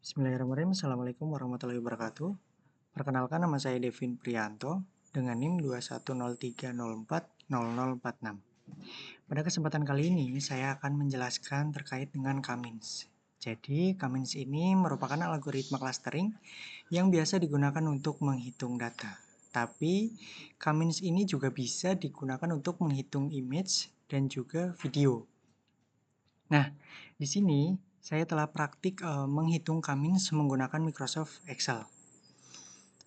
Bismillahirrahmanirrahim. Assalamualaikum warahmatullahi wabarakatuh. Perkenalkan, nama saya Devin Prianto dengan NIM 21030400046. Pada kesempatan kali ini saya akan menjelaskan terkait dengan Cummins. Jadi Cummins ini merupakan algoritma clustering yang biasa digunakan untuk menghitung data. Tapi Cummins ini juga bisa digunakan untuk menghitung image dan juga video. Nah, di sini saya telah praktik menghitung Cummins menggunakan Microsoft Excel.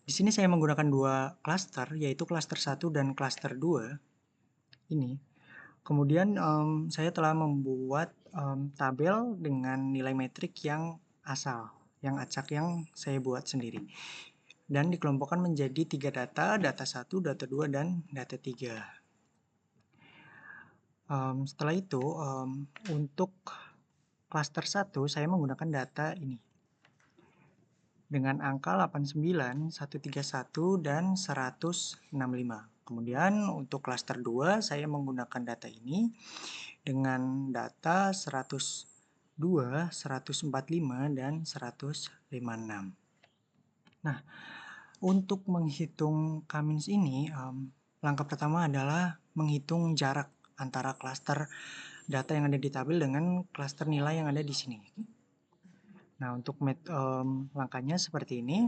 Di sini saya menggunakan dua cluster, yaitu cluster 1 dan cluster 2 ini. Kemudian saya telah membuat tabel dengan nilai metrik yang asal, yang acak yang saya buat sendiri. Dan dikelompokkan menjadi 3 data, data 1, data 2, dan data 3. Setelah itu, untuk cluster 1 saya menggunakan data ini dengan angka 89, 131, dan 165. Kemudian untuk cluster 2 saya menggunakan data ini dengan data 102, 145, dan 156. Nah, untuk menghitung Cummins ini, langkah pertama adalah menghitung jarak antara cluster data yang ada di tabel dengan cluster nilai yang ada di sini. Nah, untuk langkahnya seperti ini.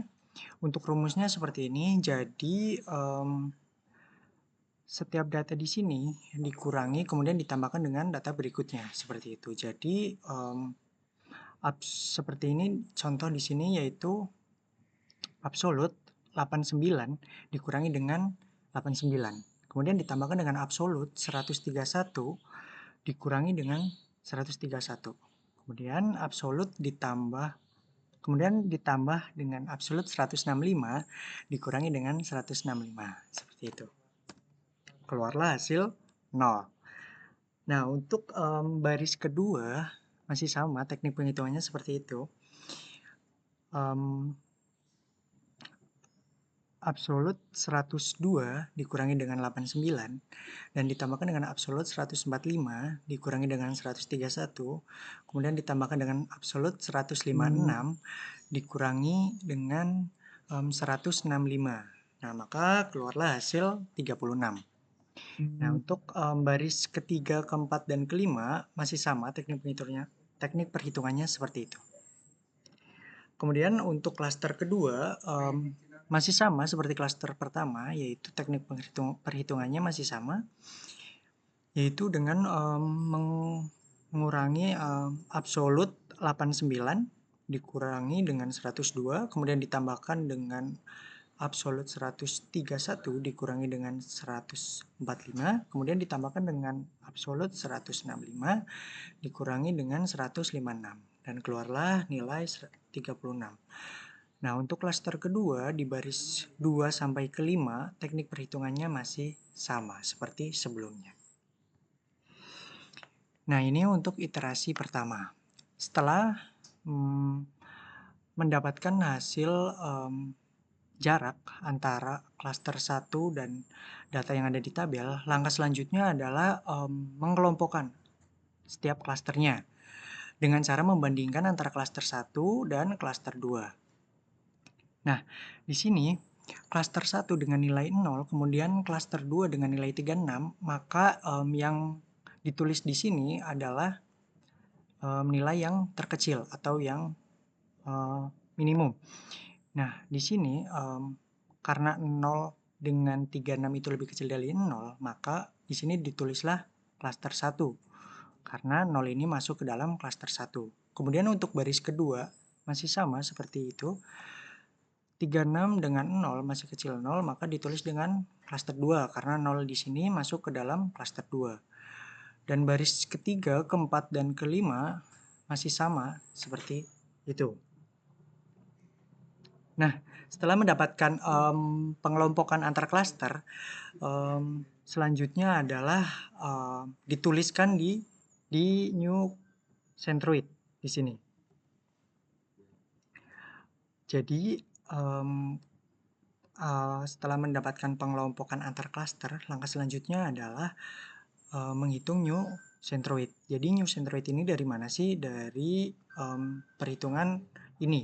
Untuk rumusnya seperti ini. Jadi, setiap data di sini dikurangi kemudian ditambahkan dengan data berikutnya seperti itu. Jadi, seperti ini contoh di sini yaitu absolut 89 dikurangi dengan 89. Kemudian ditambahkan dengan absolut 131 dikurangi dengan 131. Kemudian absolut ditambah dengan absolut 165 dikurangi dengan 165. Seperti itu. Keluarlah hasil 0. Nah, untuk baris kedua masih sama, teknik penghitungannya seperti itu. Absolut 102 dikurangi dengan 89 dan ditambahkan dengan absolut 145 dikurangi dengan 131, kemudian ditambahkan dengan absolut 156 dikurangi dengan 165. Nah, maka keluarlah hasil 36. Nah, untuk baris ketiga, keempat, dan kelima masih sama teknik perhitungannya seperti itu. Kemudian untuk klaster kedua masih sama seperti klaster pertama, yaitu teknik perhitungannya masih sama, yaitu dengan mengurangi absolut 89 dikurangi dengan 102, kemudian ditambahkan dengan absolut 131 dikurangi dengan 145, kemudian ditambahkan dengan absolut 165 dikurangi dengan 156, dan keluarlah nilai 36. Nah, untuk klaster kedua di baris 2 sampai ke 5, teknik perhitungannya masih sama seperti sebelumnya. Nah, ini untuk iterasi pertama. Setelah mendapatkan hasil jarak antara klaster 1 dan data yang ada di tabel, langkah selanjutnya adalah mengelompokkan setiap klasternya dengan cara membandingkan antara klaster 1 dan klaster 2. Nah, di sini klaster 1 dengan nilai 0, kemudian klaster 2 dengan nilai 36, maka yang ditulis di sini adalah nilai yang terkecil atau yang minimum. Nah, di sini karena 0 dengan 36 itu lebih kecil dari 0, maka di sini ditulislah klaster 1. Karena 0 ini masuk ke dalam klaster 1. Kemudian untuk baris kedua masih sama seperti itu. 36 dengan 0 masih kecil 0, maka ditulis dengan klaster 2 karena 0 di sini masuk ke dalam klaster 2. Dan baris ketiga, keempat, dan kelima masih sama seperti itu. Nah, setelah mendapatkan pengelompokan antar klaster, selanjutnya adalah dituliskan di new centroid di sini. Jadi setelah mendapatkan pengelompokan antar klaster, langkah selanjutnya adalah menghitung new centroid. Jadi new centroid ini dari mana sih? Dari perhitungan ini,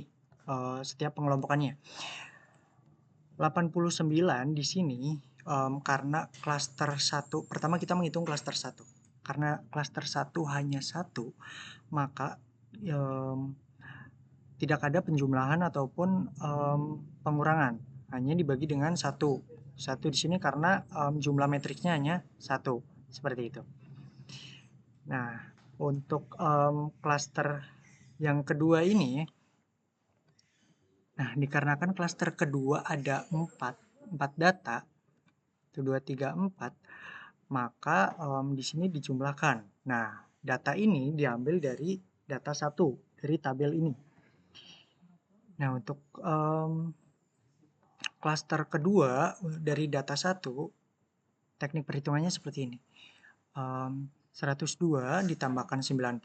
setiap pengelompokannya. 89 di sini karena klaster 1, pertama kita menghitung klaster 1. Karena klaster 1 hanya 1, maka tidak ada penjumlahan ataupun pengurangan. Hanya dibagi dengan 1. 1 di sini karena jumlah matriksnya hanya 1. Seperti itu. Nah, untuk klaster yang kedua ini, nah dikarenakan klaster kedua ada 4 data, 1, 2, 3, 4, maka di sini dijumlahkan. Nah, data ini diambil dari data 1, dari tabel ini. Nah, untuk klaster kedua dari data 1, teknik perhitungannya seperti ini. 102 ditambahkan 90,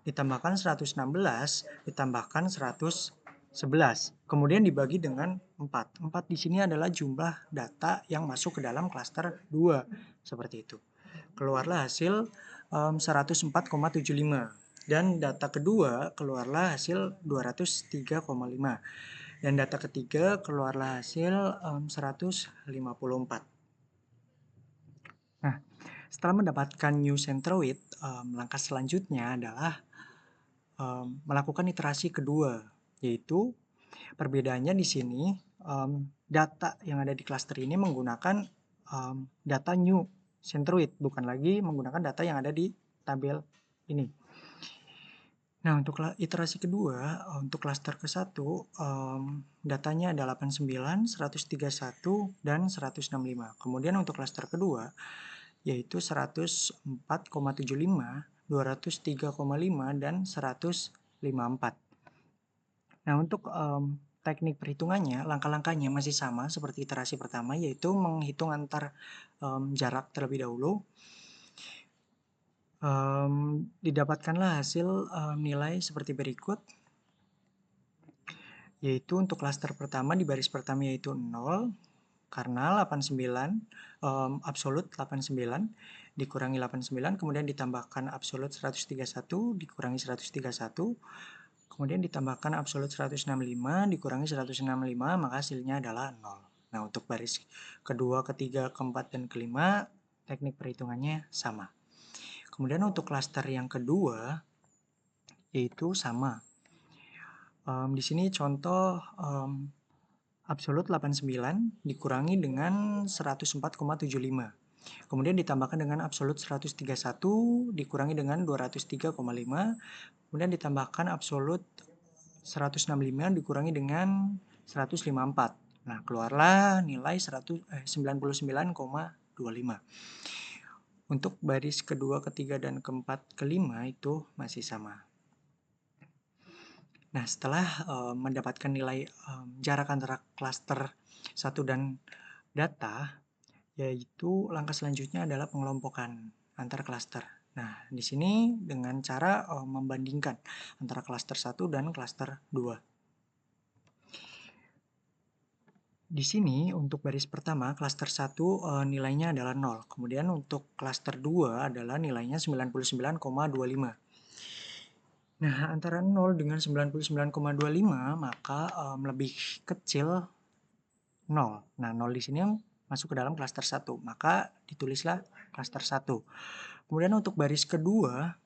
ditambahkan 116, ditambahkan 111. Kemudian dibagi dengan 4. 4 di sini adalah jumlah data yang masuk ke dalam klaster 2. Seperti itu. Keluarlah hasil 104,75. Dan data kedua keluarlah hasil 203,5. Dan data ketiga keluarlah hasil 154. Nah, setelah mendapatkan new centroid, langkah selanjutnya adalah melakukan iterasi kedua, yaitu perbedaannya di sini data yang ada di klaster ini menggunakan data new centroid, bukan lagi menggunakan data yang ada di tabel ini. Nah, untuk iterasi kedua, untuk klaster ke-1, datanya ada 89, 131, dan 165. Kemudian untuk klaster kedua, yaitu 104,75, 203,5, dan 154. Nah, untuk teknik perhitungannya, langkah-langkahnya masih sama seperti iterasi pertama, yaitu menghitung antar jarak terlebih dahulu. Didapatkanlah hasil nilai seperti berikut, yaitu untuk klaster pertama di baris pertama yaitu 0, karena 89 absolut 89 dikurangi 89, kemudian ditambahkan absolut 131 dikurangi 131, kemudian ditambahkan absolut 165 dikurangi 165, maka hasilnya adalah 0. Nah, untuk baris kedua, ketiga, keempat, dan kelima, teknik perhitungannya sama. Kemudian untuk klaster yang kedua, yaitu sama. Di sini contoh absolut 89 dikurangi dengan 104,75. Kemudian ditambahkan dengan absolut 131 dikurangi dengan 203,5. Kemudian ditambahkan absolut 165 dikurangi dengan 154. Nah, keluarlah nilai 99,25. Untuk baris kedua, ketiga, dan keempat, kelima itu masih sama. Nah, setelah mendapatkan nilai jarak antara klaster 1 dan data, yaitu langkah selanjutnya adalah pengelompokan antar klaster. Nah, di sini dengan cara membandingkan antara klaster 1 dan klaster 2. Di sini untuk baris pertama klaster 1 nilainya adalah 0. Kemudian untuk klaster 2 adalah nilainya 99,25. Nah, antara 0 dengan 99,25 maka lebih kecil 0. Nah, 0 di sini masuk ke dalam klaster 1, maka ditulislah klaster 1. Kemudian untuk baris kedua,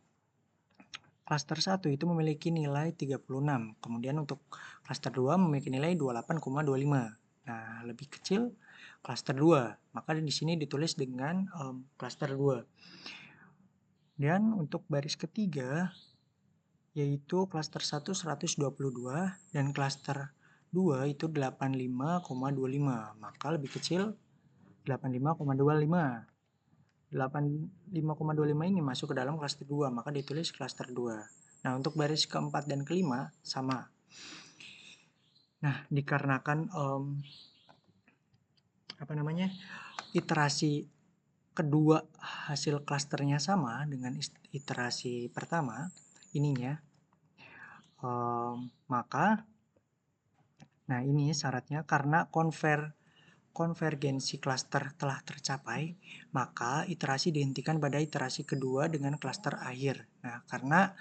klaster 1 itu memiliki nilai 36. Kemudian untuk klaster 2 memiliki nilai 28,25. Nah, lebih kecil klaster 2, maka di sini ditulis dengan klaster 2. Dan untuk baris ketiga, yaitu klaster 1 122 dan klaster 2 itu 85,25, maka lebih kecil 85,25. 85,25 ini masuk ke dalam klaster 2, maka ditulis klaster 2. Nah, untuk baris keempat dan kelima sama. Nah, dikarenakan iterasi kedua hasil klasternya sama dengan iterasi pertama ininya, maka nah ini syaratnya karena konvergensi klaster telah tercapai, maka iterasi dihentikan pada iterasi kedua dengan klaster akhir. Nah, karena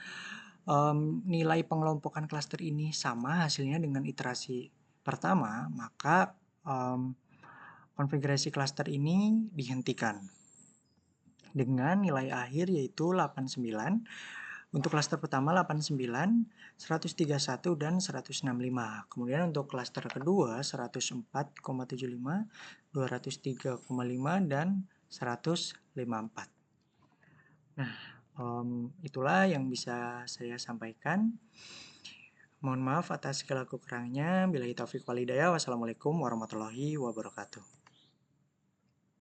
nilai pengelompokan klaster ini sama hasilnya dengan iterasi pertama, maka konfigurasi klaster ini dihentikan dengan nilai akhir yaitu 89. Untuk klaster pertama 89, 131 dan 165. Kemudian untuk klaster kedua 104,75, 203,5 dan 154. Nah, itulah yang bisa saya sampaikan. Mohon maaf atas segala kekurangannya. Billahi taufiq wal hidayah. Wassalamualaikum warahmatullahi wabarakatuh.